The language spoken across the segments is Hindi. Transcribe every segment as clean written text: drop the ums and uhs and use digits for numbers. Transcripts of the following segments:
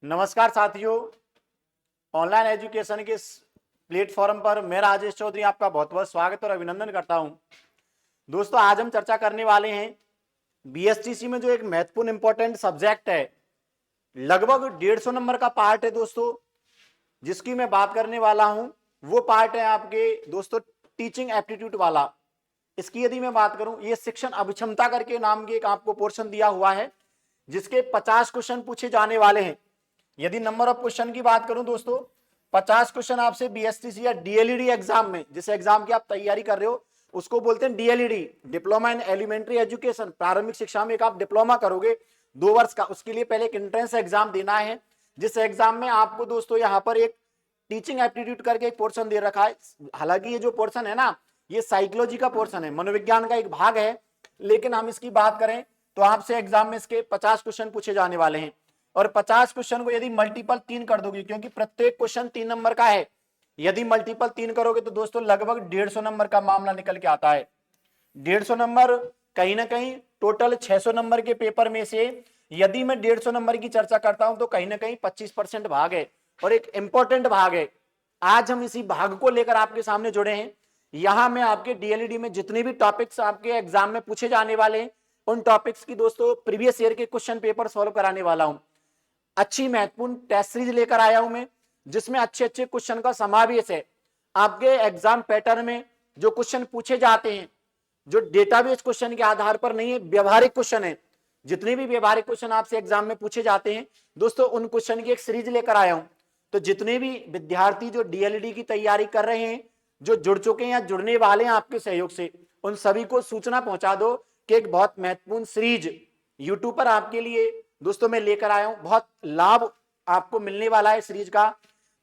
नमस्कार साथियों, ऑनलाइन एजुकेशन के इस प्लेटफॉर्म पर मैं राजेश चौधरी आपका बहुत बहुत स्वागत और अभिनंदन करता हूं। दोस्तों, आज हम चर्चा करने वाले हैं बीएसटीसी में जो एक महत्वपूर्ण इंपॉर्टेंट सब्जेक्ट है, लगभग 150 नंबर का पार्ट है दोस्तों, जिसकी मैं बात करने वाला हूं। वो पार्ट है आपके दोस्तों टीचिंग एप्टीट्यूड वाला। इसकी यदि मैं बात करूं, ये शिक्षण अभिक्षमता करके नाम के एक आपको पोर्शन दिया हुआ है, जिसके 50 क्वेश्चन पूछे जाने वाले हैं। यदि नंबर ऑफ क्वेश्चन की बात करूं दोस्तों, 50 क्वेश्चन आपसे बीएसटीसी या डीएलईडी एग्जाम में, जिस एग्जाम की आप तैयारी कर रहे हो उसको बोलते हैं DLED, diploma in elementary education. प्रारंभिक शिक्षा में एक आप डिप्लोमा करोगे 2 वर्ष का, उसके लिए पहले एक एंट्रेंस एग्जाम देना है, जिस एग्जाम में आपको दोस्तों यहाँ पर एक टीचिंग एप्टीट्यूड करके एक पोर्शन दे रखा है। हालांकि ये जो पोर्शन है ना, ये साइकोलॉजी का पोर्शन है, मनोविज्ञान का एक भाग है, लेकिन हम इसकी बात करें तो आपसे एग्जाम में इसके 50 क्वेश्चन पूछे जाने वाले हैं। और 50 क्वेश्चन को यदि मल्टीपल 3 कर दोगे, क्योंकि प्रत्येक क्वेश्चन 3 नंबर का है, यदि मल्टीपल 3 करोगे तो दोस्तों लगभग 150 नंबर का मामला निकल के आता है। 150 नंबर कहीं ना कहीं टोटल 600 नंबर के पेपर में से यदि मैं 150 नंबर की चर्चा करता हूं तो कहीं ना कहीं 25% भाग है और एक इंपॉर्टेंट भाग है। आज हम इसी भाग को लेकर आपके सामने जुड़े हैं। यहां मैं आपके डीएलईडी में जितने भी टॉपिक्स आपके एग्जाम में पूछे जाने वाले हैं, उन टॉपिक्स की दोस्तों प्रीवियस ईयर के क्वेश्चन पेपर सॉल्व कराने वाला हूं। अच्छी महत्वपूर्ण टेस्ट सीरीज लेकर आया हूं मैं, जिसमें अच्छे अच्छे क्वेश्चन का समावेश है। आपके एग्जाम पैटर्न में जो क्वेश्चन पूछे जाते हैं, जो डेटाबेस क्वेश्चन के आधार पर नहीं है, व्यवहारिक क्वेश्चन है। जितने भी व्यवहारिक क्वेश्चन आपसे एग्जाम में पूछे जाते हैं दोस्तों, उन क्वेश्चन की एक सीरीज लेकर आया हूं। तो जितने भी विद्यार्थी जो डीएलईडी की तैयारी कर रहे हैं, जो जुड़ चुके हैं या जुड़ने वाले हैं आपके सहयोग से, उन सभी को सूचना पहुंचा दो कि एक बहुत महत्वपूर्ण सीरीज यूट्यूब पर आपके लिए दोस्तों मैं लेकर आया हूं। बहुत लाभ आपको मिलने वाला है सीरीज का।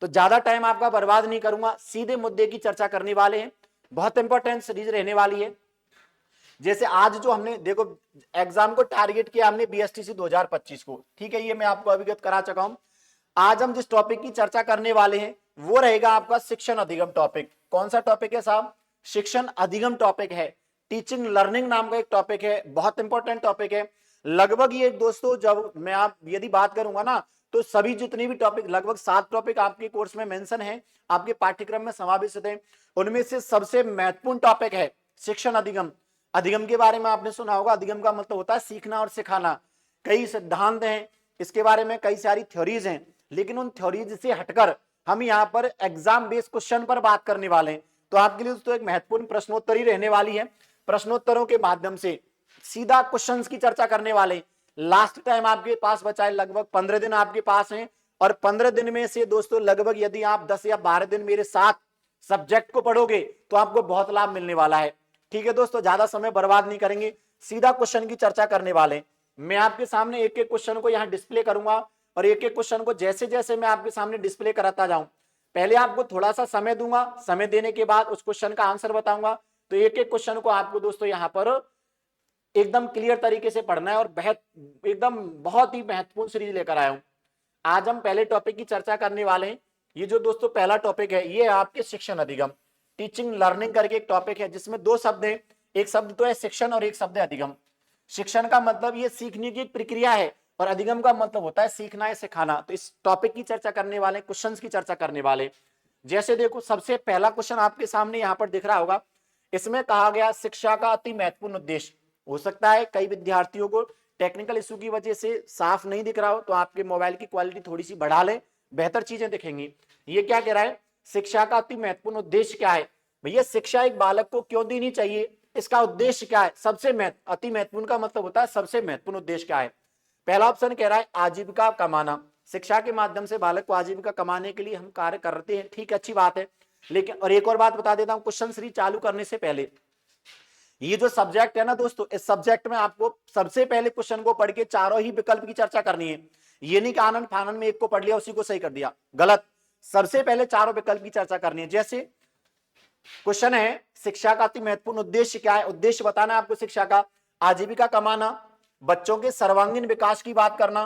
तो ज्यादा टाइम आपका बर्बाद नहीं करूंगा, सीधे मुद्दे की चर्चा करने वाले हैं। बहुत इंपॉर्टेंट सीरीज रहने वाली है। जैसे आज जो हमने देखो एग्जाम को टारगेट किया हमने बीएसटीसी 2025 को, ठीक है, ये मैं आपको अवगत करा चुका हूं। आज हम जिस टॉपिक की चर्चा करने वाले हैं वो रहेगा आपका शिक्षण अधिगम टॉपिक। कौन सा टॉपिक है साहब? शिक्षण अधिगम टॉपिक है। टीचिंग लर्निंग नाम का एक टॉपिक है, बहुत इंपॉर्टेंट टॉपिक है। लगभग ये दोस्तों जब मैं आप यदि बात करूंगा ना, तो सभी जितने भी टॉपिक, लगभग 7 टॉपिक आपके कोर्स में मेंशन है, आपके पाठ्यक्रम में समावेशित है। उनमें से सबसे महत्वपूर्ण टॉपिक है शिक्षण अधिगम। अधिगम के बारे में आपने सुना होगा, अधिगम का मतलब होता है सीखना और सिखाना। कई सिद्धांत हैं इसके बारे में, कई सारी थ्योरीज हैं, लेकिन उन थ्योरीज से हटकर हम यहाँ पर एग्जाम बेस्ड क्वेश्चन पर बात करने वाले हैं। तो आपके लिए दोस्तों एक महत्वपूर्ण प्रश्नोत्तरी रहने वाली है। प्रश्नोत्तरों के माध्यम से सीधा क्वेश्चंस की चर्चा करने वाले। लास्ट टाइम आपके पास बचा है लगभग 15 दिन आपके पास हैं, और 15 दिन में से दोस्तों लगभग यदि आप 10 या 12 दिन मेरे साथ सब्जेक्ट को पढ़ोगे तो आपको बहुत लाभ मिलने वाला है। ठीक है दोस्तों, ज्यादा समय बर्बाद नहीं करेंगे, सीधा क्वेश्चन की चर्चा करने वाले। मैं आपके सामने एक एक क्वेश्चन को यहाँ डिस्प्ले करूंगा, और एक एक क्वेश्चन को जैसे जैसे मैं आपके सामने डिस्प्ले कराता जाऊं, पहले आपको थोड़ा सा समय दूंगा, समय देने के बाद उस क्वेश्चन का आंसर बताऊंगा। तो एक एक क्वेश्चन को आपको दोस्तों यहाँ पर एकदम क्लियर तरीके से पढ़ना है, और एकदम बहुत ही महत्वपूर्ण सीरीज लेकर आया हूं। आज हम पहले टॉपिक की चर्चा करने वाले हैं। ये जो दोस्तों पहला टॉपिक है, ये आपके शिक्षण अधिगम, टीचिंग लर्निंग करके एक टॉपिक है, जिसमें 2 शब्द हैं। एक शब्द तो है शिक्षण और एक शब्द है अधिगम। शिक्षण का मतलब ये सीखने की एक प्रक्रिया है, और अधिगम का मतलब होता है सीखना है, सिखाना। तो इस टॉपिक की चर्चा करने वाले, क्वेश्चंस की चर्चा करने वाले। जैसे देखो, सबसे पहला क्वेश्चन आपके सामने यहाँ पर दिख रहा होगा। इसमें कहा गया शिक्षा का अति महत्वपूर्ण उद्देश्य। हो सकता है कई विद्यार्थियों को टेक्निकल इशू की वजह से साफ नहीं दिख रहा हो, तो आपके मोबाइल की क्वालिटी थोड़ी सी बढ़ा ले, बेहतर चीजें दिखेंगी। ये क्या कह रहा है, शिक्षा का अति महत्वपूर्ण उद्देश्य क्या है? भैया शिक्षा एक बालक को क्यों देनी चाहिए, इसका उद्देश्य क्या है? सबसे अति महत्वपूर्ण का मतलब होता है सबसे महत्वपूर्ण उद्देश्य क्या है। पहला ऑप्शन कह रहा है आजीविका कमाना। शिक्षा के माध्यम से बालक को आजीविका कमाने के लिए हम कार्य करते हैं, ठीक, अच्छी बात है। लेकिन और एक और बात बता देता हूं क्वेश्चन सीरीज चालू करने से पहले, ये जो सब्जेक्ट है ना दोस्तों, इस सब्जेक्ट में आपको सबसे पहले क्वेश्चन को पढ़ के चारों ही विकल्प की चर्चा करनी है। ये नहीं कि आनंद फानंद में एक को पढ़ लिया उसी को सही कर दिया, गलत। सबसे पहले चारों विकल्प की चर्चा करनी है। जैसे क्वेश्चन है शिक्षा का अति महत्वपूर्ण उद्देश्य क्या है, उद्देश्य बताना है आपको शिक्षा का। आजीविका कमाना, बच्चों के सर्वांगीण विकास की बात करना,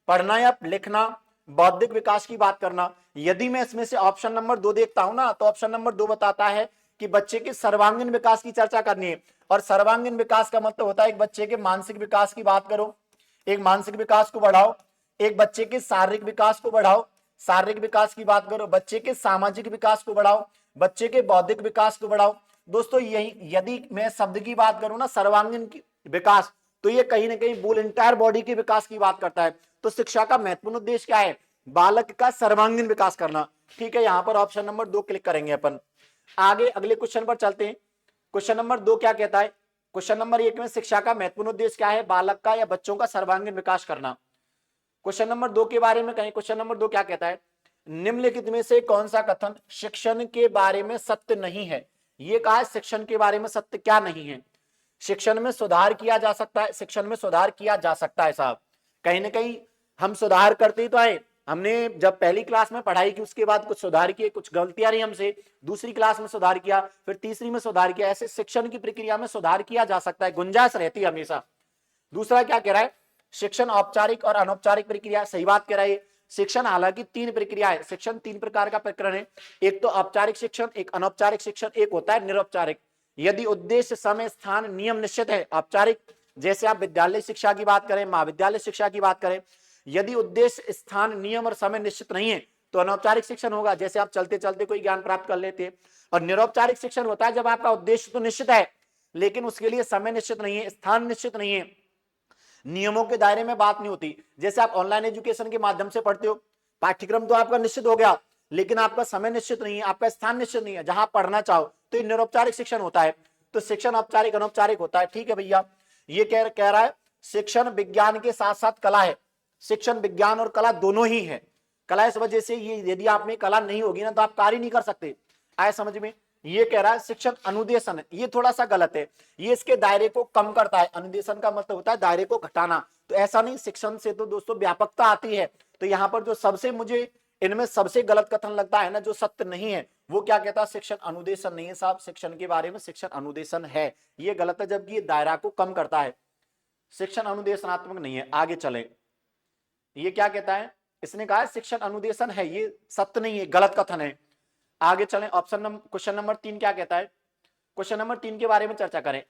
पढ़ना या लिखना, बौद्धिक विकास की बात करना। यदि मैं इसमें से ऑप्शन नंबर 2 देखता हूं ना, तो ऑप्शन नंबर 2 बताता है कि बच्चे के सर्वांगीण विकास की चर्चा करनी है। और सर्वांगीण विकास का मतलब होता है एक बच्चे के मानसिक विकास की बात करो, एक मानसिक विकास को बढ़ाओ, एक बच्चे के शारीरिक विकास को बढ़ाओ, शारीरिक विकास की बात करो, बच्चे के सामाजिक विकास को बढ़ाओ, बच्चे के बौद्धिक विकास को बढ़ाओ। दोस्तों यही यदि मैं शब्द की बात करूं ना, सर्वांगीण विकास, तो ये कहीं ना कहीं बोल इंटायर बॉडी के विकास की बात करता है। तो शिक्षा का महत्वपूर्ण उद्देश्य क्या है? बालक का सर्वांगीण विकास करना। ठीक है, यहां पर ऑप्शन नंबर 2 क्लिक करेंगे अपन। आगे अगले क्वेश्चन पर चलते हैं। क्वेश्चन नंबर 2 क्या कहता है? क्वेश्चन नंबर 1 में शिक्षा का महत्वपूर्ण उद्देश्य क्या है? बालक का या बच्चों का सर्वांगीण विकास करना। क्वेश्चन नंबर 2 के बारे में कहें, क्वेश्चन नंबर 2 क्या कहता है? निम्नलिखित में से कौन सा कथन शिक्षण के बारे में सत्य नहीं है? ये कहा है शिक्षण के बारे में सत्य क्या नहीं है? शिक्षण में सुधार किया जा सकता है, शिक्षण में सुधार किया जा सकता है साहब। कहीं ना कहीं हम सुधार करते ही तो आए। हमने जब पहली क्लास में पढ़ाई की उसके बाद कुछ सुधार किए, कुछ गलतियां रही हमसे, दूसरी क्लास में सुधार किया, फिर तीसरी में सुधार किया। ऐसे शिक्षण की प्रक्रिया में सुधार किया जा सकता है, गुंजाइश रहती है हमेशा। दूसरा क्या कह रहा है? शिक्षण औपचारिक और अनौपचारिक प्रक्रिया। सही बात कह रहा है। शिक्षण हालांकि 3 प्रक्रिया है, शिक्षण 3 प्रकार का प्रकरण है। एक तो औपचारिक शिक्षण, एक अनौपचारिक शिक्षण, एक होता है निरौपचारिक। यदि उद्देश्य, समय, स्थान, नियम निश्चित है, औपचारिक, जैसे आप विद्यालय शिक्षा की बात करें, महाविद्यालय शिक्षा की बात करें। यदि उद्देश्य, स्थान, नियम और समय निश्चित नहीं है तो अनौपचारिक शिक्षण होगा, जैसे आप चलते चलते कोई ज्ञान प्राप्त कर लेते हैं। और निरौपचारिक शिक्षण होता है जब आपका उद्देश्य तो निश्चित है लेकिन उसके लिए समय निश्चित नहीं है, स्थान निश्चित नहीं है, नियमों के दायरे में बात नहीं होती। जैसे आप ऑनलाइन एजुकेशन के माध्यम से पढ़ते हो, पाठ्यक्रम तो आपका निश्चित हो गया लेकिन आपका समय निश्चित नहीं है, आपका स्थान निश्चित नहीं है जहां पढ़ना चाहो, तो ये निरौपचारिक शिक्षण होता है। तो शिक्षण औपचारिक अनौपचारिक होता है। ठीक है भैया, ये कह रहा है शिक्षण विज्ञान के साथ साथ कला है। शिक्षण विज्ञान और कला दोनों ही है। कला इस वजह से, ये यदि आप में कला नहीं होगी ना तो आप कार्य नहीं कर सकते। आए समझ में? ये कह रहा है शिक्षण अनुदेशन है, ये थोड़ा सा गलत है। ये इसके दायरे को कम करता है। अनुदेशन का मतलब होता है दायरे को घटाना, तो ऐसा नहीं। शिक्षण से तो दोस्तों व्यापकता आती है। तो यहाँ पर जो सबसे मुझे इनमें सबसे गलत कथन लगता है ना, जो सत्य नहीं है, वो क्या कहता है? शिक्षण अनुदेशन नहीं है साहब। शिक्षण के बारे में शिक्षण अनुदेशन है, ये गलत है, जबकि ये दायरा को कम करता है। शिक्षण अनुदेशनात्मक नहीं है। आगे चले, ये क्या कहता है? इसने कहा है शिक्षण अनुदेशन है, ये सत्य नहीं है, गलत कथन है। आगे चलें, ऑप्शन नंबर, क्वेश्चन नंबर 3 क्या कहता है? क्वेश्चन नंबर 3 के बारे में चर्चा करें।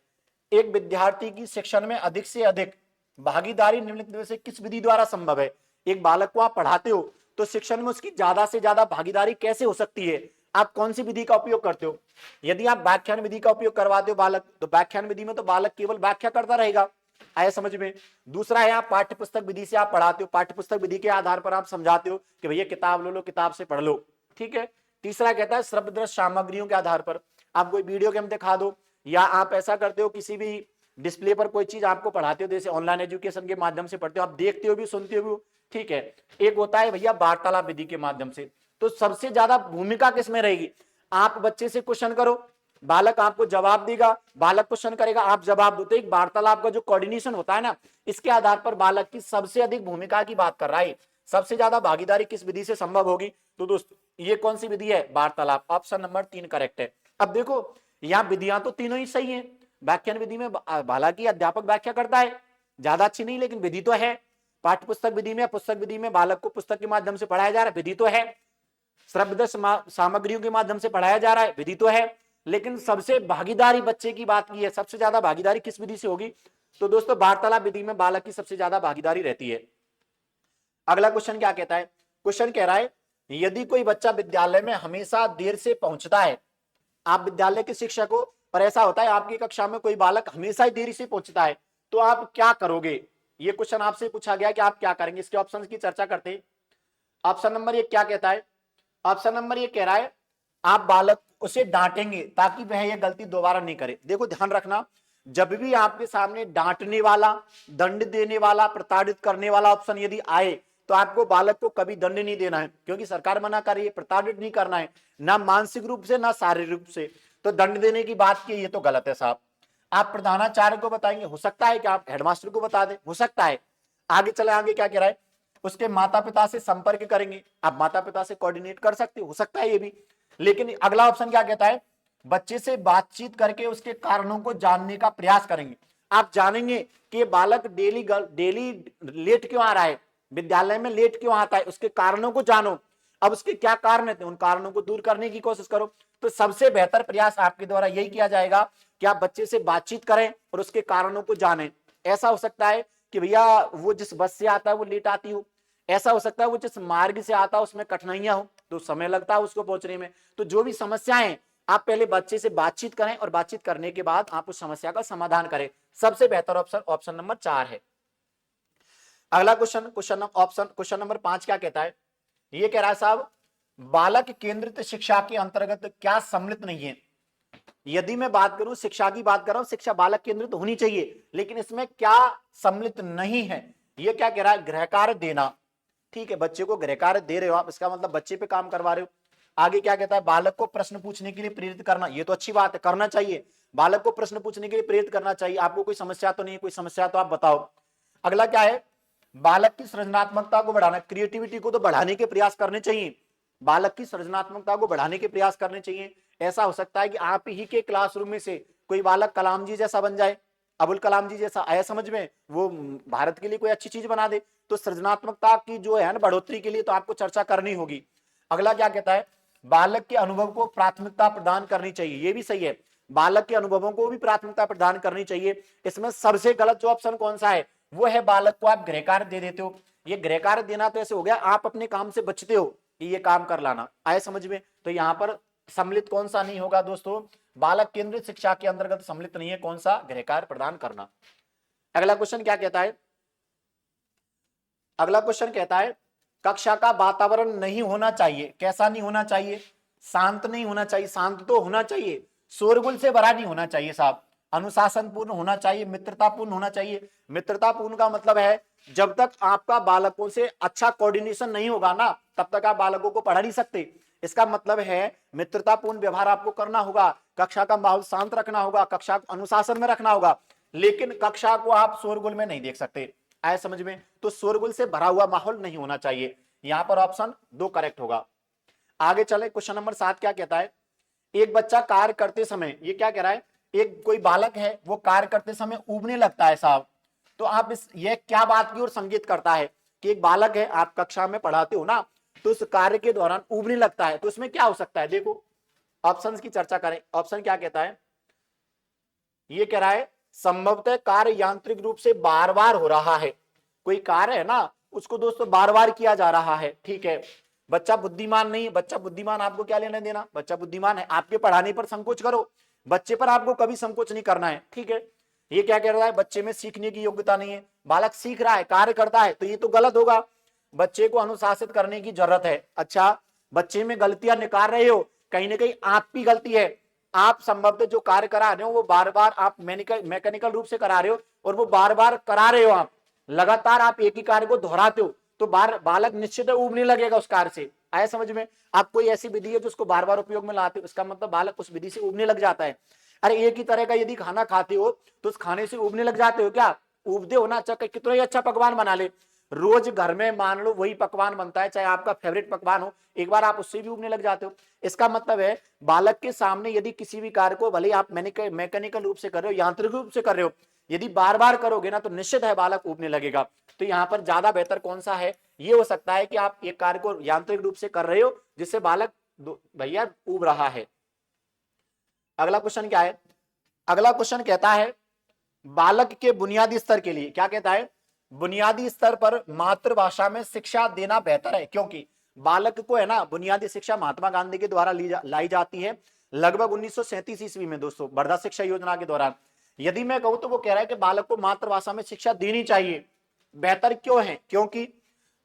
एक विद्यार्थी की शिक्षण में अधिक से अधिक भागीदारी निम्नलिखित में से किस विधि द्वारा संभव है? एक बालक को आप पढ़ाते हो तो शिक्षण में उसकी ज्यादा से ज्यादा भागीदारी कैसे हो सकती है? आप कौन सी विधि का उपयोग करते हो? यदि आप व्याख्यान विधि का उपयोग करवाते हो बालक, तो व्याख्यान विधि में तो बालक केवल व्याख्या करता रहेगा। आया समझ में? दूसरा है आप पाठ्य पुस्तक विधि से आप पढ़ाते हो, पाठ्य पुस्तक विधि के आधार पर आप समझाते हो कि भैया किताब लो, किताब से पढ़ लो। ठीक है। तीसरा कहता है श्रव्य दृश्य सामग्रियों के आधार पर, आप कोई वीडियो गेम दिखा दो, या आप ऐसा करते हो किसी भी डिस्प्ले पर कोई चीज आपको पढ़ाते हो, जैसे ऑनलाइन एजुकेशन के माध्यम से पढ़ते हो, आप देखते हो भी सुनते हो भी। ठीक है। एक होता है भैया वार्तालाप विधि के माध्यम से। तो सबसे ज्यादा भूमिका किसमें रहेगी? आप बच्चे से क्वेश्चन करो, बालक आपको जवाब देगा, बालक क्वेश्चन करेगा, आप जवाब दो। तो एक वार्तालाप का जो कोऑर्डिनेशन होता है ना, इसके आधार पर बालक की सबसे अधिक भूमिका की बात कर रहा है। सबसे ज्यादा भागीदारी किस विधि से संभव होगी? तो दोस्तों ये कौन सी विधि है? वार्तालाप। ऑप्शन नंबर 3 करेक्ट है। अब देखो यहाँ विधियां तो तीनों ही सही है। व्याख्यान विधि में हालांकि अध्यापक व्याख्या करता है, ज्यादा अच्छी नहीं, लेकिन विधि तो है। पाठ्य पुस्तक विधि में, पुस्तक विधि में बालक को पुस्तक के माध्यम से पढ़ाया जा रहा है, विधि तो है। श्रव्य सामग्रियों के माध्यम से पढ़ाया जा रहा है, विधि तो है। लेकिन सबसे भागीदारी बच्चे की बात की है, सबसे ज्यादा भागीदारी किस विधि से होगी? तो दोस्तों वार्तालाप विधि में बालक की सबसे ज्यादा भागीदारी रहती है। अगला क्वेश्चन क्या कहता है? क्वेश्चन कह रहा है यदि कोई बच्चा विद्यालय में हमेशा देर से पहुंचता है, आप विद्यालय के शिक्षक हो और ऐसा होता है आपकी कक्षा में कोई बालक हमेशा ही देरी से पहुंचता है, तो आप क्या करोगे? ये क्वेश्चन आपसे पूछा गया कि आप क्या करेंगे। इसके ऑप्शन की चर्चा करते हैं। ऑप्शन नंबर 1 क्या कहता है? ऑप्शन नंबर 1 कह रहा है आप बालक उसे डांटेंगे ताकि वह यह गलती दोबारा नहीं करे। देखो ध्यान रखना, जब भी आपके सामने डांटने वाला, दंड देने वाला, प्रताड़ित करने वाला ऑप्शन यदि आए तो आपको बालक को कभी दंड नहीं देना है, क्योंकि सरकार मना कर रही है, प्रताड़ित नहीं करना है, ना मानसिक रूप से ना शारीरिक रूप से। तो दंड देने की बात की, ये तो गलत है साहब। आप प्रधानाचार्य को बताएंगे, हो सकता है कि आप हेडमास्टर को बता दें, हो सकता है। आगे चले, आगे क्या कह रहा है? उसके माता पिता से संपर्क करेंगे, आप माता पिता से कोऑर्डिनेट कर सकते हो सकता है ये भी। लेकिन अगला ऑप्शन क्या कहता है? बच्चे से बातचीत करके उसके कारणों को जानने का प्रयास करेंगे। आप जानेंगे कि बालक डेली लेट क्यों आ रहा है, विद्यालय में लेट क्यों आता है, उसके कारणों को जानो। अब उसके क्या कारण है, उन कारणों को दूर करने की कोशिश करो। तो सबसे बेहतर प्रयास आपके द्वारा यही किया जाएगा कि आप बच्चे से बातचीत करें और उसके कारणों को जानें। ऐसा हो सकता है कि भैया वो जिस बस से आता है वो लेट आती हो, ऐसा हो सकता है वो जिस मार्ग से आता है उसमें कठिनाइयां हो तो समय लगता है उसको पहुंचने में। तो जो भी समस्याएं, आप पहले बच्चे से बातचीत करें और बातचीत करने के बाद आप उस समस्या का समाधान करें। सबसे बेहतर ऑप्शन ऑप्शन नंबर 4 है। अगला क्वेश्चन नंबर 5 क्या कहता है? ये कह रहा है साहब, बालक केंद्रित शिक्षा के अंतर्गत क्या सम्मिलित नहीं है? यदि मैं बात करूं, शिक्षा की बात कर रहा हूं, शिक्षा बालक केंद्रित होनी चाहिए, लेकिन इसमें क्या सम्मिलित नहीं है? ये क्या कह रहा है? गृह कार्य देना। ठीक है, बच्चे को गृह कार्य दे रहे हो आप, इसका मतलब बच्चे पे काम करवा रहे हो। आगे क्या कहता है? बालक को प्रश्न पूछने के लिए प्रेरित करना। ये तो अच्छी बात है, करना चाहिए, बालक को प्रश्न पूछने के लिए प्रेरित करना चाहिए। आपको कोई समस्या तो नहीं, कोई समस्या तो आप बताओ। अगला क्या है? बालक की सृजनात्मकता को बढ़ाना, क्रिएटिविटी को तो बढ़ाने के प्रयास करने चाहिए, बालक की सृजनात्मकता को बढ़ाने के प्रयास करने चाहिए। ऐसा हो सकता है कि आप ही के क्लासरूम में से कोई बालक कलाम जी जैसा बन जाए, अबुल कलाम जी जैसा आया समझ में, वो भारत के लिए कोई अच्छी चीज बना दे। तो सृजनात्मकता की जो है ना बढ़ोतरी के लिए तो आपको चर्चा करनी होगी। अगला क्या कहता है? बालक के अनुभव को प्राथमिकता प्रदान करनी चाहिए। ये भी सही है, बालक के अनुभवों को भी प्राथमिकता प्रदान करनी चाहिए। इसमें सबसे गलत जो ऑप्शन कौन सा है? वो है बालक को आप गृह कार्य दे देते हो। ये गृह कार्य देना तो ऐसे हो गया आप अपने काम से बचते हो कि ये काम कर लाना, आए समझ में? तो यहां पर सम्मिलित कौन सा नहीं होगा दोस्तों? बालक केंद्रित शिक्षा के अंतर्गत सम्मिलित नहीं है कौन सा? गृह कार्य प्रदान करना। अगला क्वेश्चन क्या कहता है? अगला क्वेश्चन कहता है, कक्षा का वातावरण नहीं होना चाहिए। कैसा नहीं होना चाहिए? शांत नहीं होना चाहिए, शांत तो होना चाहिए, शोरगुल से भरा नहीं होना चाहिए साहब, अनुशासनपूर्ण होना चाहिए, मित्रतापूर्ण होना चाहिए। मित्रतापूर्ण का मतलब है जब तक आपका बालकों से अच्छा कोऑर्डिनेशन नहीं होगा ना, तब तक आप बालकों को पढ़ा नहीं सकते। इसका मतलब है मित्रतापूर्ण व्यवहार आपको करना होगा, कक्षा का माहौल शांत रखना होगा, कक्षा को अनुशासन में रखना होगा, लेकिन कक्षा को आप शोरगुल में नहीं देख सकते, आए समझ में? तो शोरगुल से भरा हुआ माहौल नहीं होना चाहिए। यहां पर ऑप्शन 2 करेक्ट होगा। आगे चले, क्वेश्चन नंबर 7 क्या कहता है? एक बच्चा कार्य करते समय, ये क्या कह रहा है? एक कोई बालक है वो कार्य करते समय ऊबने लगता है साहब। तो आप इस ये क्या बात की ओर संकेत करता है कि एक बालक है, आप कक्षा में पढ़ाते हो ना, तो उस कार्य के दौरान ऊबने लगता है, तो इसमें क्या हो सकता है? देखो ऑप्शंस की चर्चा करें। ऑप्शन क्या कहता है? ये कह रहा है संभवतः कार्य यांत्रिक रूप से बार बार हो रहा है। कोई कार्य है ना, उसको दोस्तों बार बार किया जा रहा है। ठीक है, बच्चा बुद्धिमान नहीं है, बच्चा बुद्धिमान आपको क्या लेना देना? बच्चा बुद्धिमान है, आपके पढ़ाने पर संकोच करो, बच्चे पर आपको कभी संकोच नहीं करना है। ठीक है, ये क्या कह रहा है? बच्चे में सीखने की योग्यता नहीं है, बालक सीख रहा है, कार्य करता है, तो ये तो गलत होगा, बच्चे को अनुशासित करने की जरूरत है। अच्छा, बच्चे में गलतियां निकाल रहे हो, कहीं ना कहीं आपकी गलती है, आप संभवतः जो कार्य करा रहे हो वो बार बार आप मैकेनिकल रूप से करा रहे हो, और वो बार बार करा रहे हो, आप लगातार आप एक ही कार्य को दोहराते हो, तो बालक निश्चित उबने लगेगा उस कार्य से, आया समझ में? आप कोई ऐसी विधि है जो उसको बार बार उपयोग में लाते हो, इसका मतलब बालक उस विधि से उबने लग जाता है। अरे एक ही तरह का यदि खाना खाते हो तो उस खाने से उबने लग जाते हो क्या? उबदे हो ना, चाहे कितना ही अच्छा पकवान बना ले, रोज घर में मान लो वही पकवान बनता है, चाहे आपका फेवरेट पकवान हो, एक बार आप उससे भी उबने लग जाते हो। इसका मतलब है बालक के सामने यदि किसी भी कार्य को भले आप मैकेनिकल रूप से कर रहे हो, यांत्रिक रूप से कर रहे हो, यदि बार बार करोगे ना तो निश्चित है बालक उबने लगेगा। तो यहाँ पर ज्यादा बेहतर कौन सा है? ये हो सकता है कि आप एक कार्य को यांत्रिक रूप से कर रहे हो जिससे बालक भैया उब रहा है। अगला क्वेश्चन क्या है? अगला क्वेश्चन कहता है बालक के बुनियादी स्तर के लिए, क्या कहता है? बुनियादी स्तर पर मातृभाषा में शिक्षा देना बेहतर है, क्योंकि बालक को है ना बुनियादी शिक्षा महात्मा गांधी के द्वारा लाई जाती है लगभग 1937 ईस्वी में दोस्तों, वर्धा शिक्षा योजना के दौरान। यदि मैं कहूं तो वो कह रहा है कि बालक को मातृभाषा में शिक्षा देनी चाहिए। बेहतर क्यों है? क्योंकि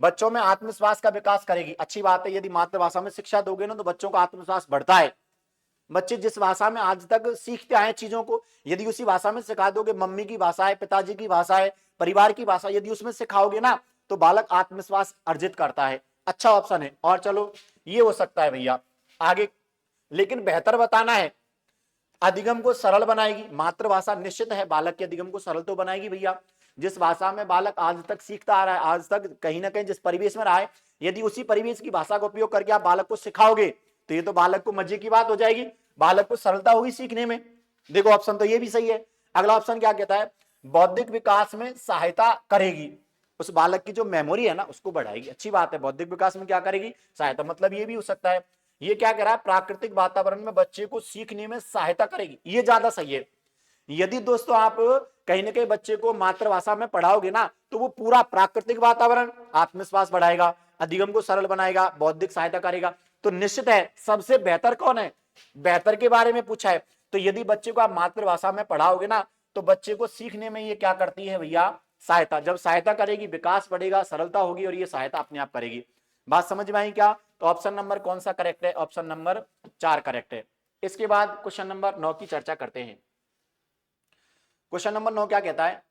बच्चों में आत्मविश्वास का विकास करेगी। अच्छी बात है, यदि मातृभाषा में शिक्षा दोगे ना तो बच्चों का आत्मविश्वास बढ़ता है। बच्चे जिस भाषा में आज तक सीखते आए चीजों को, यदि उसी भाषा में सिखा दोगे, मम्मी की भाषा है, पिताजी की भाषा है, परिवार की भाषा, यदि उसमें सिखाओगे ना तो बालक आत्मविश्वास अर्जित करता है। अच्छा ऑप्शन है। और चलो ये हो सकता है भैया आगे, लेकिन बेहतर बताना है, अधिगम को सरल बनाएगी मातृभाषा, निश्चित है बालक के अधिगम को सरल तो बनाएगी भैया। जिस भाषा में बालक आज तक सीखता आ रहा है, आज तक कहीं ना कहीं जिस परिवेश में रहा है, यदि उसी परिवेश की भाषा का उपयोग करके आप बालक को सिखाओगे तो ये तो बालक को मजे की बात हो जाएगी, बालक को सरलता होगी सीखने में। देखो ऑप्शन तो ये भी सही है। अगला ऑप्शन क्या कहता है? बौद्धिक विकास में सहायता करेगी, उस बालक की जो मेमोरी है ना उसको बढ़ाएगी। अच्छी बात है, बौद्धिक विकास में क्या करेगी? सहायता, मतलब ये भी हो सकता है। ये क्या कह रहा है? प्राकृतिक वातावरण में बच्चे को सीखने में सहायता करेगी, ये ज्यादा सही है। यदि दोस्तों आप कहीं ना कहीं बच्चे को मातृभाषा में पढ़ाओगे ना तो वो पूरा प्राकृतिक वातावरण, आत्मविश्वास बढ़ाएगा, अधिगम को सरल बनाएगा, बौद्धिक सहायता करेगा। तो निश्चित है सबसे बेहतर कौन है, बेहतर के बारे में पूछा है। तो यदि बच्चे को आप मातृभाषा में पढ़ाओगे ना तो बच्चे को सीखने में ये क्या करती है भैया, सहायता। जब सहायता करेगी विकास बढ़ेगा, सरलता होगी और ये सहायता अपने आप करेगी। बात समझ में आई क्या? तो ऑप्शन नंबर कौन सा करेक्ट है? ऑप्शन नंबर 4 करेक्ट है। इसके बाद क्वेश्चन नंबर 9 की चर्चा करते हैं। क्वेश्चन नंबर 9 क्या कहता है,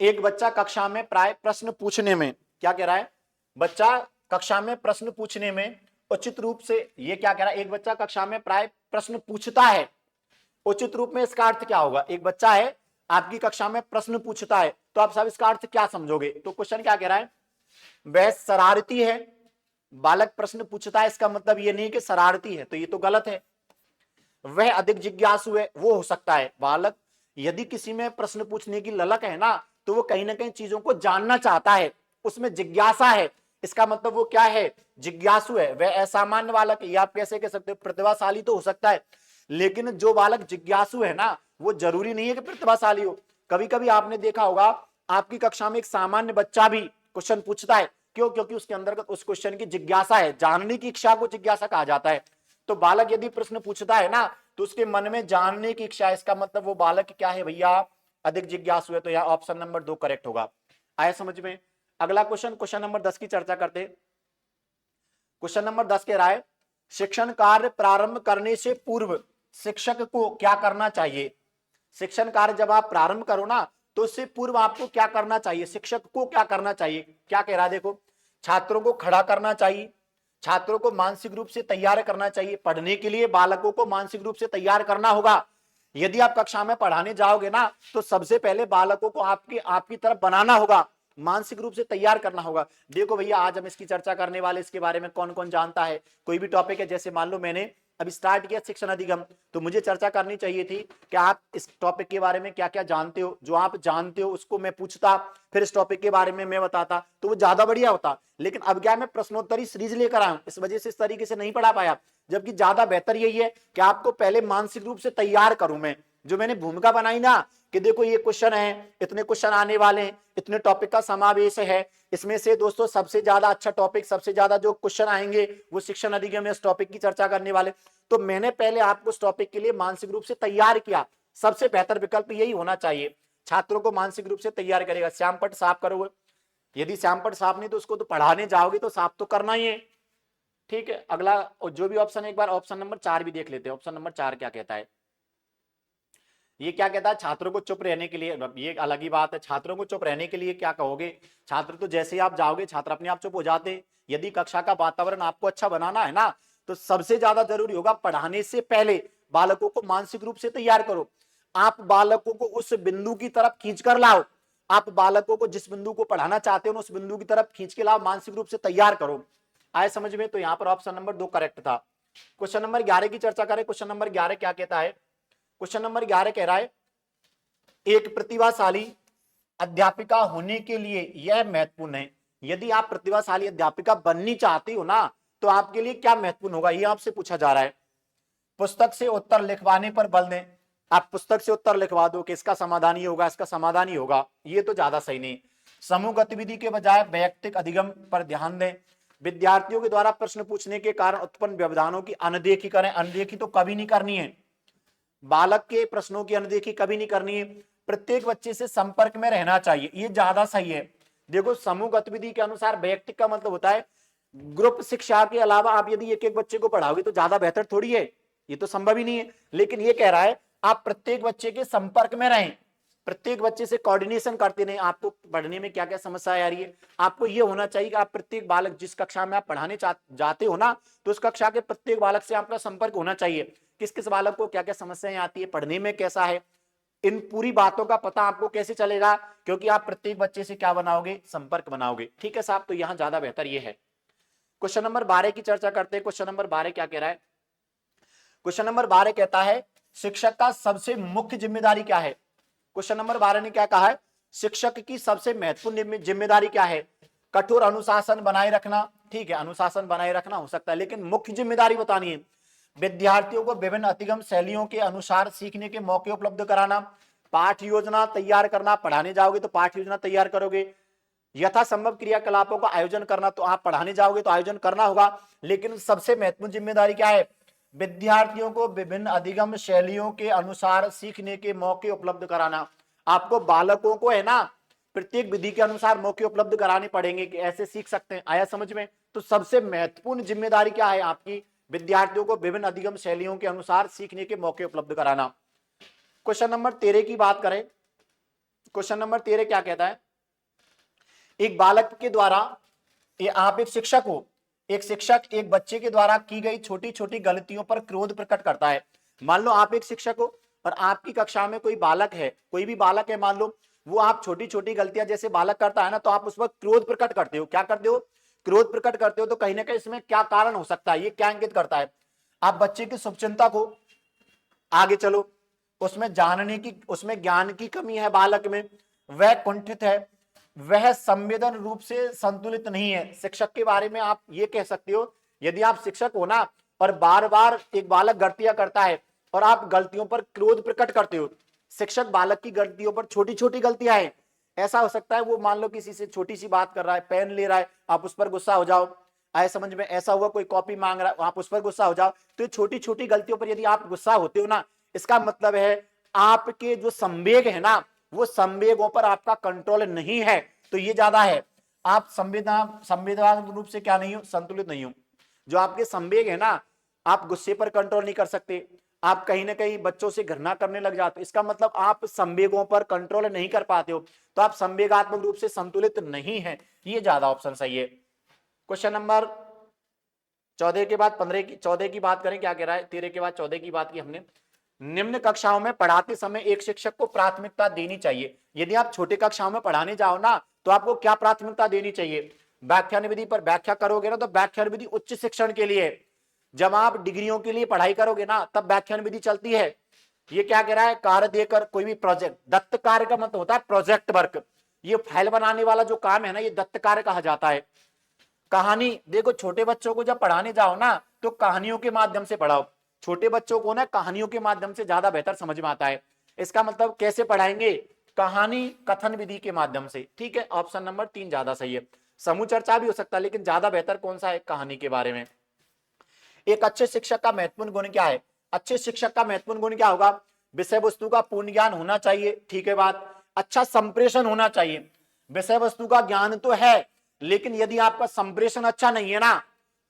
एक बच्चा कक्षा में प्राय प्रश्न पूछने में, क्या कह रहा है, बच्चा कक्षा में प्रश्न पूछने में उचित रूप से, ये क्या कह रहा है, एक बच्चा कक्षा में प्राय प्रश्न पूछता है, उचित रूप में इसका अर्थ क्या होगा? एक बच्चा है आपकी कक्षा में प्रश्न पूछता है, तो आप सब इसका अर्थ क्या समझोगे? तो क्वेश्चन क्या कह रहा है, वह शरारती है। बालक प्रश्न पूछता है, इसका मतलब ये नहीं कि शरारती है, तो ये तो गलत है। वह अधिक जिज्ञासु है, वो हो सकता है। बालक यदि किसी में प्रश्न पूछने की ललक है ना तो वो कहीं ना कहीं चीजों को जानना चाहता है, उसमें जिज्ञासा है, इसका मतलब वो क्या है, जिज्ञासु है। वह असामान्य बालक है, या आप कैसे कह सकते हो, प्रतिभाशाली तो हो सकता है, लेकिन जो बालक जिज्ञासु है ना वो जरूरी नहीं है कि प्रतिभाशाली हो। कभी कभी आपने देखा होगा आपकी कक्षा में एक सामान्य बच्चा भी क्वेश्चन पूछता है, क्यों? क्योंकि उसके अंदर उस क्वेश्चन की जिज्ञासा है, जानने की इच्छा को जिज्ञासा कहा जाता है। तो बालक यदि प्रश्न पूछता है ना तो उसके मन में जानने की इच्छा है, इसका मतलब वो बालक क्या है भैया, अधिक जिज्ञासु है। तो यहाँ ऑप्शन नंबर 2 करेक्ट होगा। आया समझ में? अगला क्वेश्चन, क्वेश्चन नंबर 10 की चर्चा करते। क्वेश्चन नंबर 10 कह रहा है, शिक्षण कार्य प्रारंभ करने से पूर्व शिक्षक को क्या करना चाहिए? शिक्षण कार्य जब आप प्रारंभ करो ना तो उससे पूर्व आपको क्या करना चाहिए, शिक्षक को क्या करना चाहिए? क्या कह रहा है देखो, छात्रों को खड़ा करना चाहिए, छात्रों को मानसिक रूप से तैयार करना चाहिए। पढ़ने के लिए बालकों को मानसिक रूप से तैयार करना होगा। यदि आप कक्षा में पढ़ाने जाओगे ना तो सबसे पहले बालकों को आपकी तरफ बनाना होगा, मानसिक रूप से तैयार करना होगा। देखो भैया आज हम इसकी चर्चा करने वाले, इसके बारे में कौन कौन जानता है, कोई भी टॉपिक है, जैसे मान लो मैंने अभी स्टार्ट किया शिक्षण अधिगम, तो मुझे चर्चा करनी चाहिए थी कि आप इस टॉपिक के बारे में क्या क्या जानते हो। जो आप जानते हो उसको मैं पूछता, फिर इस टॉपिक के बारे में मैं बताता, तो वो ज्यादा बढ़िया होता। लेकिन अब क्या मैं प्रश्नोत्तरी सीरीज लेकर आया हूं, इस वजह से इस तरीके से नहीं पढ़ा पाया। जबकि ज्यादा बेहतर यही है कि आपको पहले मानसिक रूप से तैयार करूं मैं। जो मैंने भूमिका बनाई ना कि देखो ये क्वेश्चन है, इतने क्वेश्चन आने वाले हैं, इतने टॉपिक का समावेश है, इसमें से दोस्तों सबसे ज्यादा अच्छा टॉपिक, सबसे ज्यादा जो क्वेश्चन आएंगे वो शिक्षण अधिगम में इस टॉपिक की चर्चा करने वाले। तो मैंने पहले आपको उस टॉपिक के लिए मानसिक रूप से तैयार किया। सबसे बेहतर विकल्प यही होना चाहिए, छात्रों को मानसिक रूप से तैयार करेगा। श्यामपट साफ करोगे, यदि श्यामपट साफ नहीं तो उसको तो पढ़ाने जाओगे तो साफ तो करना ही है। ठीक है, अगला जो भी ऑप्शन है, एक बार ऑप्शन नंबर 4 भी देख लेते हैं। ऑप्शन नंबर 4 क्या कहता है, ये क्या कहता है, छात्रों को चुप रहने के लिए। ये अलग ही बात है, छात्रों को चुप रहने के लिए क्या कहोगे? छात्र तो जैसे ही आप जाओगे छात्र अपने आप चुप हो जाते। यदि कक्षा का वातावरण आपको अच्छा बनाना है ना तो सबसे ज्यादा जरूरी होगा पढ़ाने से पहले बालकों को मानसिक रूप से तैयार करो। आप बालकों को उस बिंदु की तरफ खींच कर लाओ, आप बालकों को जिस बिंदु को पढ़ाना चाहते हो उस बिंदु की तरफ खींच के लाओ, मानसिक रूप से तैयार करो। आए समझ में? तो यहाँ पर ऑप्शन नंबर 2 करेक्ट था। क्वेश्चन नंबर 11 की चर्चा करें। क्वेश्चन नंबर 11 क्या कहता है, क्वेश्चन नंबर 11 कह रहा है, एक प्रतिभाशाली अध्यापिका होने के लिए यह महत्वपूर्ण है। यदि आप प्रतिभाशाली अध्यापिका बननी चाहती हो ना तो आपके लिए क्या महत्वपूर्ण होगा, ये आपसे पूछा जा रहा है। पुस्तक से उत्तर लिखवाने पर बल दें। आप पुस्तक से उत्तर लिखवा दो कि इसका समाधान ये होगा, इसका समाधान ही होगा, ये तो ज्यादा सही नहीं। समूह गतिविधि के बजाय वैयक्तिक अधिगम पर ध्यान दें। विद्यार्थियों के द्वारा प्रश्न पूछने के कारण उत्पन्न व्यवधानों की अनदेखी करें। अनदेखी तो कभी नहीं करनी है, बालक के प्रश्नों की अनदेखी कभी नहीं करनी है। प्रत्येक बच्चे से संपर्क में रहना चाहिए, ये ज्यादा सही है। देखो समूह गतिविधि के अनुसार वैयक्तिक का मतलब होता है ग्रुप शिक्षा के अलावा आप यदि एक एक बच्चे को पढ़ाओगे तो ज्यादा बेहतर थोड़ी है, ये तो संभव ही नहीं है। लेकिन ये कह रहा है आप प्रत्येक बच्चे के संपर्क में रहें, प्रत्येक बच्चे से कोऑर्डिनेशन करते रहें। आपको पढ़ने में क्या क्या समस्या आ रही है, आपको ये होना चाहिए कि आप प्रत्येक बालक जिस कक्षा में आप पढ़ाने जाते हो ना तो उस कक्षा के प्रत्येक बालक से आपका संपर्क होना चाहिए। किस किस बालक को क्या क्या समस्याएं आती है, पढ़ने में कैसा है, इन पूरी बातों का पता आपको कैसे चलेगा, क्योंकि आप प्रत्येक बच्चे से क्या बनाओगे, संपर्क बनाओगे। ठीक है साहब, तो यहां ज्यादा बेहतर ये है। क्वेश्चन नंबर 12 की चर्चा करते हैं। क्वेश्चन नंबर 12 क्या कह रहा है, क्वेश्चन नंबर 12 कहता है शिक्षक का सबसे मुख्य जिम्मेदारी क्या है। क्वेश्चन नंबर 12 ने क्या कहा है, शिक्षक की सबसे महत्वपूर्ण जिम्मेदारी क्या है? कठोर अनुशासन बनाए रखना। ठीक है, अनुशासन बनाए रखना हो सकता है, लेकिन मुख्य जिम्मेदारी बतानी है। विद्यार्थियों को विभिन्न अधिगम शैलियों के अनुसार सीखने के मौके उपलब्ध कराना, पाठ योजना तैयार करना, पढ़ाने जाओगे तो पाठ योजना तैयार करोगे। यथासंभव क्रियाकलापों का आयोजन करना, तो आप पढ़ाने जाओगे तो आयोजन करना होगा। लेकिन सबसे महत्वपूर्ण जिम्मेदारी क्या है? विद्यार्थियों को विभिन्न अधिगम शैलियों के अनुसार सीखने के मौके उपलब्ध कराना। आपको बालकों को है ना प्रत्येक विधि के अनुसार मौके उपलब्ध कराने पड़ेंगे कि ऐसे सीख सकते हैं। आया समझ में? तो सबसे महत्वपूर्ण जिम्मेदारी क्या है आपकी? विद्यार्थियों को विभिन्न अधिगम शैलियों के अनुसार सीखने के मौके उपलब्ध कराना। क्वेश्चन नंबर 13 की बात करें। क्वेश्चन नंबर 13 क्या कहता है? एक बालक के द्वारा, आप एक शिक्षक हो, एक शिक्षक एक बच्चे के द्वारा की गई छोटी छोटी गलतियों पर क्रोध प्रकट करता है। मान लो आप एक शिक्षक हो और आपकी कक्षा में कोई बालक है, कोई भी बालक है, मान लो वो आप छोटी छोटी गलतियां जैसे बालक करता है ना, तो आप उस पर क्रोध प्रकट करते हो। क्या करते हो? क्रोध प्रकट करते हो। तो कहीं ना कहीं इसमें क्या कारण हो सकता है? ये क्या इंगित करता है? आप बच्चे की शुभचिंता को आगे चलो, उसमें जानने की, उसमें ज्ञान की कमी है बालक में, वह कुंठित है, वह संवेदन रूप से संतुलित नहीं है। शिक्षक के बारे में आप ये कह सकते हो, यदि आप शिक्षक हो ना और बार बार एक बालक गलतियां करता है और आप गलतियों पर क्रोध प्रकट करते हो, शिक्षक बालक की गलतियों पर, छोटी छोटी गलतियां हैं, ऐसा हो सकता है वो मान लो किसी से छोटी सी बात कर रहा है, पेन ले रहा है, आप उस पर गुस्सा हो जाओ। आए समझ में? ऐसा हुआ कोई कॉपी मांग रहा है, आप उस पर गुस्सा हो जाओ। तो छोटी छोटी गलतियों पर यदि आप गुस्सा होते हो ना, इसका मतलब है आपके जो संवेग है ना, वो संवेगों पर आपका कंट्रोल नहीं है। तो ये ज्यादा है, आप संवेदनात्मक रूप से क्या नहीं हो? संतुलित नहीं हो। जो आपके संवेग है ना, आप गुस्से पर कंट्रोल नहीं कर सकते, आप कहीं ना कहीं बच्चों से घृणा करने लग जाते हो, इसका मतलब आप संवेगों पर कंट्रोल नहीं कर पाते हो, तो आप संवेगात्मक रूप से संतुलित नहीं है। ये ज्यादा ऑप्शन सही है। क्वेश्चन नंबर 14 के बाद 15 की, 14 की बात करें, क्या कह रहा है? 13 के बाद 14 की बात की हमने। निम्न कक्षाओं में पढ़ाते समय एक शिक्षक को प्राथमिकता देनी चाहिए। यदि आप छोटे कक्षाओं में पढ़ाने जाओ ना, तो आपको क्या प्राथमिकता देनी चाहिए? व्याख्यान विधि पर व्याख्या करोगे ना, तो व्याख्यान विधि उच्च शिक्षण के लिए। जब आप डिग्रियों के लिए पढ़ाई करोगे ना, तब व्याख्यान विधि चलती है। ये क्या कह रहा है? कार्य देकर कोई भी प्रोजेक्ट, दत्त कार्य का मतलब होता है प्रोजेक्ट वर्क। ये फाइल बनाने वाला जो काम है ना, ये दत्त कार्य कहा जाता है। कहानी देखो, छोटे बच्चों को जब पढ़ाने जाओ ना, तो कहानियों के माध्यम से पढ़ाओ। छोटे बच्चों को ना कहानियों के माध्यम से ज्यादा बेहतर समझ में आता है। इसका मतलब कैसे पढ़ाएंगे? कहानी कथन विधि के माध्यम से। ठीक है, ऑप्शन नंबर 3 ज्यादा सही है। समूह चर्चा भी हो सकता है, लेकिन ज्यादा बेहतर कौन सा है? कहानी के बारे में। एक अच्छे शिक्षक का महत्वपूर्ण गुण क्या है? अच्छे शिक्षक का महत्वपूर्ण गुण क्या होगा? विषय वस्तु का पूर्ण ज्ञान होना चाहिए। ठीक है बात। अच्छा संप्रेषण होना चाहिए। विषय वस्तु का ज्ञान तो है, लेकिन यदि आपका संप्रेषण अच्छा नहीं है ना,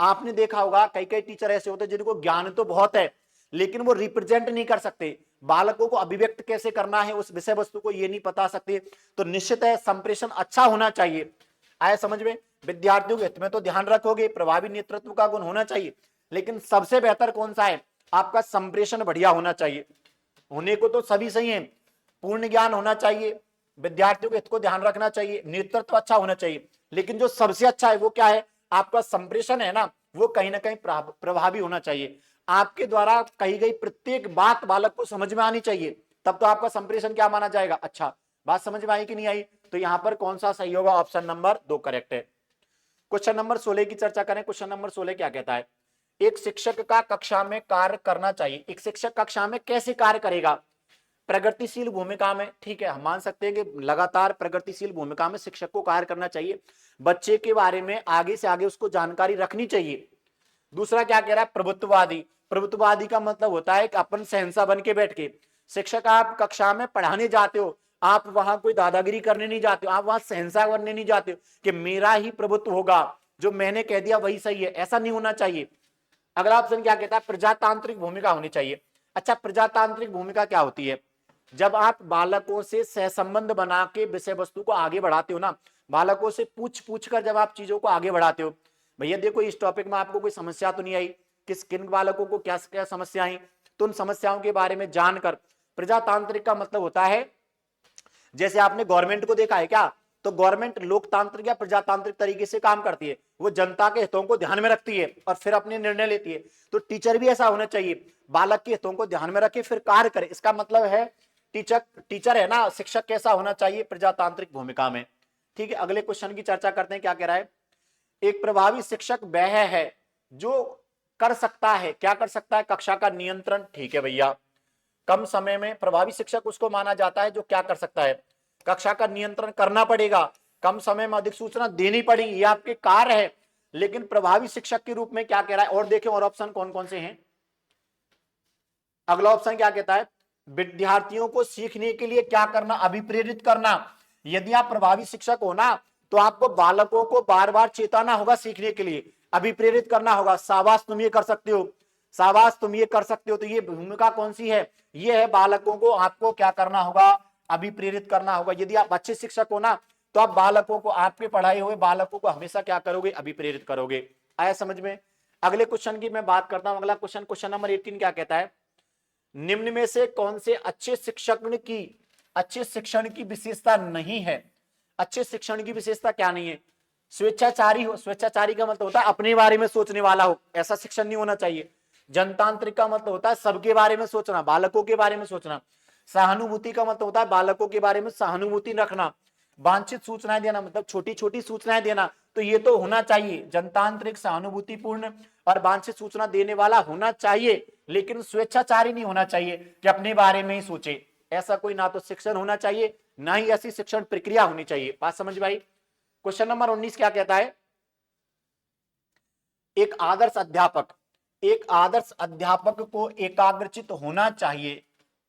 आपने देखा होगा कई कई टीचर ऐसे होते हैं जिनको ज्ञान तो बहुत है, लेकिन वो रिप्रेजेंट नहीं कर सकते, बालकों को अभिव्यक्त कैसे करना है उस विषय वस्तु को, ये नहीं बता सकते। तो निश्चित है संप्रेषण अच्छा होना चाहिए। आया समझ में? विद्यार्थियों के हित में तो ध्यान रखोगे, प्रभावी नेतृत्व का गुण होना चाहिए, लेकिन सबसे बेहतर कौन सा है? आपका संप्रेषण बढ़िया होना चाहिए। होने को तो सभी सही है, पूर्ण ज्ञान होना चाहिए, विद्यार्थियों के हित को ध्यान रखना चाहिए, नेतृत्व अच्छा होना चाहिए, लेकिन जो सबसे अच्छा है वो क्या है? आपका संप्रेषण है ना, वो कहीं ना कहीं प्रभावी होना चाहिए। आपके द्वारा कही गई प्रत्येक बात बालक को समझ में आनी चाहिए, तब तो आपका संप्रेषण क्या माना जाएगा? अच्छा। बात समझ में आई कि नहीं आई? तो यहां पर कौन सा सही होगा? ऑप्शन नंबर 2 करेक्ट है। क्वेश्चन नंबर 16 की चर्चा करें। क्वेश्चन नंबर 16 क्या कहता है? एक शिक्षक का कक्षा में कार्य करना चाहिए। एक शिक्षक कक्षा में कैसे कार्य करेगा? प्रगतिशील भूमिका में। ठीक है, हम मान सकते हैं कि लगातार प्रगतिशील भूमिका में शिक्षक को कार्य करना चाहिए। बच्चे के बारे में आगे से आगे उसको जानकारी रखनी चाहिए। दूसरा क्या कह रहा है? प्रभुत्ववादी। प्रभुत्ववादी का मतलब होता है कि अपन शहंशाह बन के बैठ के, शिक्षक आप कक्षा में पढ़ाने जाते हो, आप वहां कोई दादागिरी करने नहीं जाते हो, आप वहां शहंशाह बनने नहीं जाते हो कि मेरा ही प्रभुत्व होगा, जो मैंने कह दिया वही सही है, ऐसा नहीं होना चाहिए। अगला ऑप्शन क्या कहता है? प्रजातांत्रिक भूमिका होनी चाहिए। अच्छा, प्रजातांत्रिक भूमिका क्या होती है? जब आप बालकों से सहसंबंध बना के विषय वस्तु को आगे बढ़ाते हो ना, बालकों से पूछ पूछ कर जब आप चीजों को आगे बढ़ाते हो, भैया देखो इस टॉपिक में आपको कोई समस्या तो नहीं आई, किन बालकों को क्या क्या समस्या आई, तो उन समस्याओं के बारे में जानकर। प्रजातांत्रिक का मतलब होता है, जैसे आपने गवर्नमेंट को देखा है क्या, तो गवर्नमेंट लोकतांत्रिक या प्रजातांत्रिक तरीके से काम करती है, वो जनता के हितों को ध्यान में रखती है और फिर अपने निर्णय लेती है। तो टीचर भी ऐसा होना चाहिए, बालक के हितों को ध्यान में रखे फिर कार्य करे। इसका मतलब है टीचर है ना, शिक्षक कैसा होना चाहिए? प्रजातांत्रिक भूमिका में। ठीक है, अगले क्वेश्चन की चर्चा करते हैं। क्या कह रहा है? एक प्रभावी शिक्षक वह है जो कर सकता है, क्या कर सकता है? कक्षा का नियंत्रण। ठीक है भैया, कम समय में प्रभावी शिक्षक उसको माना जाता है जो क्या कर सकता है, कक्षा का नियंत्रण करना पड़ेगा, कम समय में अधिक सूचना देनी पड़ेगी, ये आपके कार्य है। लेकिन प्रभावी शिक्षक के रूप में क्या कह रहा है, और देखें और ऑप्शन कौन कौन से हैं। अगला ऑप्शन क्या कहता है, विद्यार्थियों को सीखने के लिए क्या करना, अभिप्रेरित करना। यदि आप प्रभावी शिक्षक हो ना, तो आपको बालकों को बार बार चेताना होगा सीखने के लिए, अभिप्रेरित करना होगा, शाबाश तुम ये कर सकते हो, शाबाश तुम ये कर सकते हो। तो ये भूमिका कौन सी है, ये है बालकों को आपको क्या करना होगा, अभिप्रेरित करना होगा। यदि आप अच्छे शिक्षक हो ना, तो आप बालकों को, आपके पढ़ाए हुए बालकों को हमेशा क्या करोगे, अभिप्रेरित करोगे। आया समझ में। अगले क्वेश्चन की मैं बात करता हूं। अगला क्वेश्चन, क्वेश्चन नंबर 18 क्या कहता है, निम्न में से कौन से अच्छे शिक्षण की विशेषता नहीं है। अच्छे शिक्षण की विशेषता क्या नहीं है, स्वेच्छाचारी हो। स्वेच्छाचारी का मतलब होता है अपने बारे में सोचने वाला हो, ऐसा शिक्षण नहीं होना चाहिए। जनतांत्रिक का मतलब होता है सबके बारे में सोचना, बालकों के बारे में सोचना। सहानुभूति का मतलब होता है बालकों के बारे में सहानुभूति रखना। वांछित सूचनाएं देना मतलब छोटी छोटी सूचनाएं देना, तो ये तो होना चाहिए, जनतांत्रिक, सहानुभूतिपूर्ण और वांछित सूचना देने वाला होना चाहिए। लेकिन स्वेच्छाचारी नहीं होना चाहिए कि अपने बारे में ही सोचे। ऐसा कोई ना तो शिक्षण होना चाहिए, ना ही ऐसी शिक्षण प्रक्रिया होनी चाहिए। बात समझ में आई। क्वेश्चन नंबर 19 क्या कहता है, एक आदर्श अध्यापक को एकाग्रचित होना चाहिए।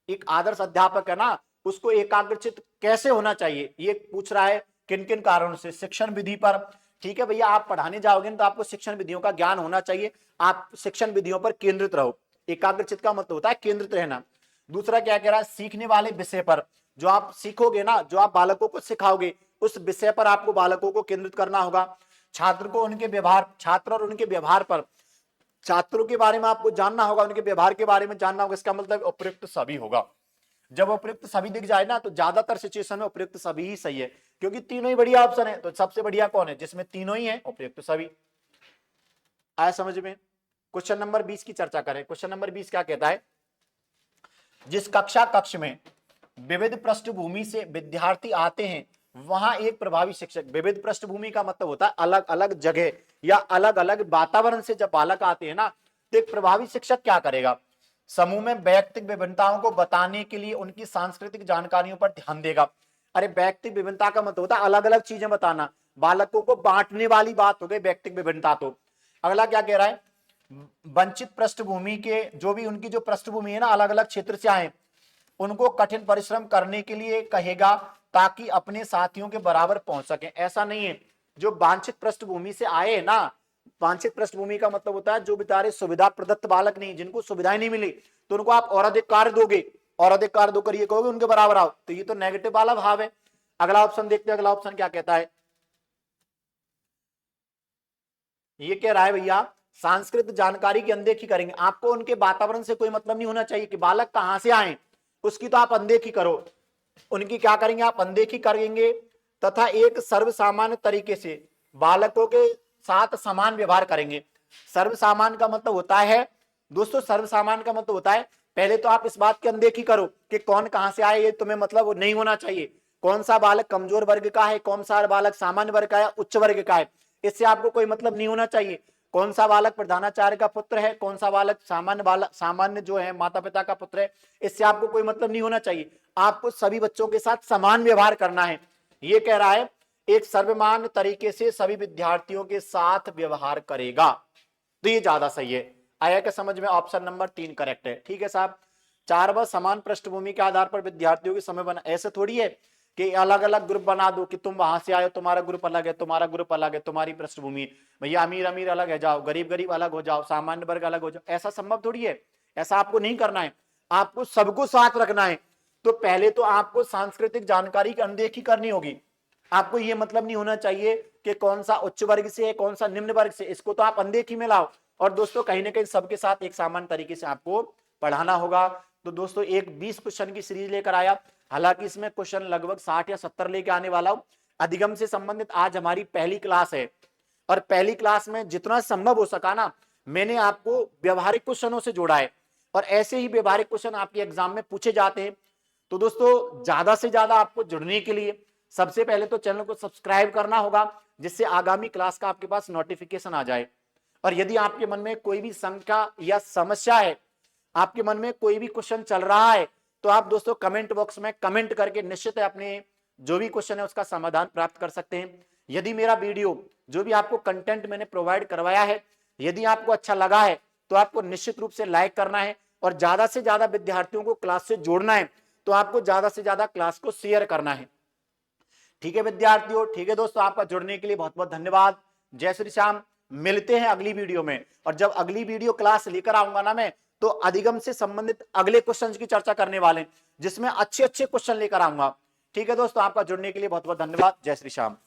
एक आदर्श अध्यापक है ना, उसको एकाग्रचित कैसे होना चाहिए, ये पूछ रहा है। किन किन कारणों से, शिक्षण विधि पर। ठीक है भैया, आप पढ़ाने जाओगे तो आपको शिक्षण विधियों का ज्ञान होना चाहिए, आप शिक्षण विधियों पर केंद्रित रहो। एकाग्रचित का मतलब होता है केंद्रित रहना। दूसरा क्या कह रहा है, सीखने वाले विषय पर, जो आप सीखोगे ना, जो आप बालकों को सिखाओगे, उस विषय पर आपको बालकों को केंद्रित करना होगा। छात्र को उनके व्यवहार, छात्र और उनके व्यवहार पर, छात्रों के बारे में आपको जानना होगा, उनके व्यवहार के बारे में जानना होगा। इसका मतलब उपयुक्त सभी होगा। जब उपयुक्त सभी दिख जाए ना, तो ज्यादातर सिचुएशन में उपयुक्त सभी ही सही है, क्योंकि तीनों ही बढ़िया ऑप्शन है। तो सबसे बढ़िया कौन है, जिसमें तीनों ही है, उपयुक्त सभी। आया समझ में। क्वेश्चन नंबर 20 की चर्चा करें। क्वेश्चन नंबर 20 क्या कहता है, जिस कक्ष में विविध पृष्ठभूमि से विद्यार्थी आते हैं, वहां एक प्रभावी शिक्षक। विविध पृष्ठभूमि का मतलब होता है अलग अलग जगह या अलग अलग वातावरण से जब बालक आते हैं ना, तो एक प्रभावी शिक्षक क्या करेगा, समूह में व्यक्तिगत विभिन्नताओं को बताने के लिए उनकी सांस्कृतिक जानकारियों पर ध्यान देगा। अरे व्यक्तिगत विभिन्नता का मतलब होता है अलग अलग चीजें बताना, बालकों को बांटने वाली बात हो गई व्यक्तिगत विभिन्नता। तो अगला क्या कह रहा है, वंचित पृष्ठभूमि के, जो भी उनकी जो पृष्ठभूमि है ना, अलग अलग क्षेत्र से आए, उनको कठिन परिश्रम करने के लिए कहेगा, ताकि अपने साथियों के बराबर पहुंच सके। ऐसा नहीं है, जो वांछित पृष्ठभूमि से आए ना, वांछित पृष्ठभूमि का मतलब होता है जो बेचारे सुविधा प्रदत्त बालक नहीं, जिनको सुविधाएं नहीं मिली, तो उनको आप और अधिक कार्य दोगे, और अधिक कार्य दोकर ये कहोगे उनके बराबर आओ, तो ये तो नेगेटिव वाला भाव है। अगला ऑप्शन देखते हैं। अगला ऑप्शन क्या कहता है, ये कह रहा है भैया सांस्कृतिक जानकारी की अनदेखी करेंगे। आपको उनके वातावरण से कोई मतलब नहीं होना चाहिए कि बालक कहां से आए, उसकी तो आप अनदेखी करो, उनकी क्या करेंगे, आप अनदेखी करेंगे। तथा एक सर्वसामान्य तरीके से बालकों के साथ समान व्यवहार करेंगे। सर्वसामान्य का मतलब होता है दोस्तों, सर्वसामान्य का मतलब होता है, पहले तो आप इस बात की अनदेखी करो कि कौन कहां से आए, ये तुम्हें मतलब नहीं होना चाहिए। कौन सा बालक कमजोर वर्ग का है, कौन सा बालक सामान्य वर्ग का है, उच्च वर्ग का है, इससे आपको कोई मतलब नहीं होना चाहिए। कौन सा बालक प्रधानाचार्य का पुत्र है, कौन सा बालक सामान्य जो है माता पिता का पुत्र है, इससे आपको कोई मतलब नहीं होना चाहिए। आपको सभी बच्चों के साथ समान व्यवहार करना है। ये कह रहा है एक सर्वमान्य तरीके से सभी विद्यार्थियों के साथ व्यवहार करेगा, तो ये ज्यादा सही है। आया क्या समझ में, ऑप्शन नंबर 3 करेक्ट है। ठीक है साहब। 4 व समान पृष्ठभूमि के आधार पर विद्यार्थियों के समय बना, ऐसे थोड़ी है कि अलग अलग ग्रुप बना दो कि तुम वहां से आए हो, तुम्हारा ग्रुप अलग है, तुम्हारा ग्रुप अलग है, तुम्हारी पृष्ठभूमि, भैया अमीर अमीर अलग है जाओ, गरीब गरीब अलग हो जाओ, सामान्य वर्ग अलग हो जाओ, ऐसा संभव थोड़ी है। ऐसा आपको नहीं करना है, आपको सबको साथ रखना है। तो पहले तो आपको सांस्कृतिक जानकारी की अनदेखी करनी होगी। आपको ये मतलब नहीं होना चाहिए कि कौन सा उच्च वर्ग से है, कौन सा निम्न वर्ग से, इसको तो आप अनदेखी में लाओ। और दोस्तों कहीं ना कहीं सबके साथ एक सामान्य तरीके से आपको पढ़ाना होगा। तो दोस्तों एक 20 क्वेश्चन की सीरीज लेकर आया, हालांकि इसमें क्वेश्चन लगभग 60 या 70 लेके आने वाला हूं। अधिगम से संबंधित आज हमारी पहली क्लास है, और पहली क्लास में जितना संभव हो सका ना, मैंने आपको व्यवहारिक क्वेश्चनों से जोड़ा है, और ऐसे ही व्यवहारिक क्वेश्चन आपके एग्जाम में पूछे जाते हैं। तो दोस्तों ज्यादा से ज्यादा आपको जुड़ने के लिए सबसे पहले तो चैनल को सब्सक्राइब करना होगा, जिससे आगामी क्लास का आपके पास नोटिफिकेशन आ जाए। और यदि आपके मन में कोई भी शंका या समस्या है, आपके मन में कोई भी क्वेश्चन चल रहा है तो आप दोस्तों कमेंट बॉक्स में कमेंट करके निश्चित है अपने जो भी क्वेश्चन है उसका समाधान प्राप्त कर सकते हैं। यदि मेरा वीडियो जो भी आपको कंटेंट मैंने प्रोवाइड करवाया है यदि आपको अच्छा लगा है तो आपको निश्चित रूप से लाइक करना है और ज्यादा से ज्यादा विद्यार्थियों को क्लास से जोड़ना है, तो आपको ज्यादा से ज्यादा क्लास को शेयर करना है। ठीक है विद्यार्थियों, ठीक है दोस्तों, आपका जुड़ने के लिए बहुत बहुत धन्यवाद। जय श्री श्याम। मिलते हैं अगली वीडियो में, और जब अगली वीडियो क्लास लेकर आऊंगा ना मैं, तो अधिगम से संबंधित अगले क्वेश्चंस की चर्चा करने वाले हैं जिसमें अच्छे अच्छे क्वेश्चन लेकर आऊंगा। ठीक है दोस्तों, आपका जुड़ने के लिए बहुत बहुत धन्यवाद। जय श्री श्याम।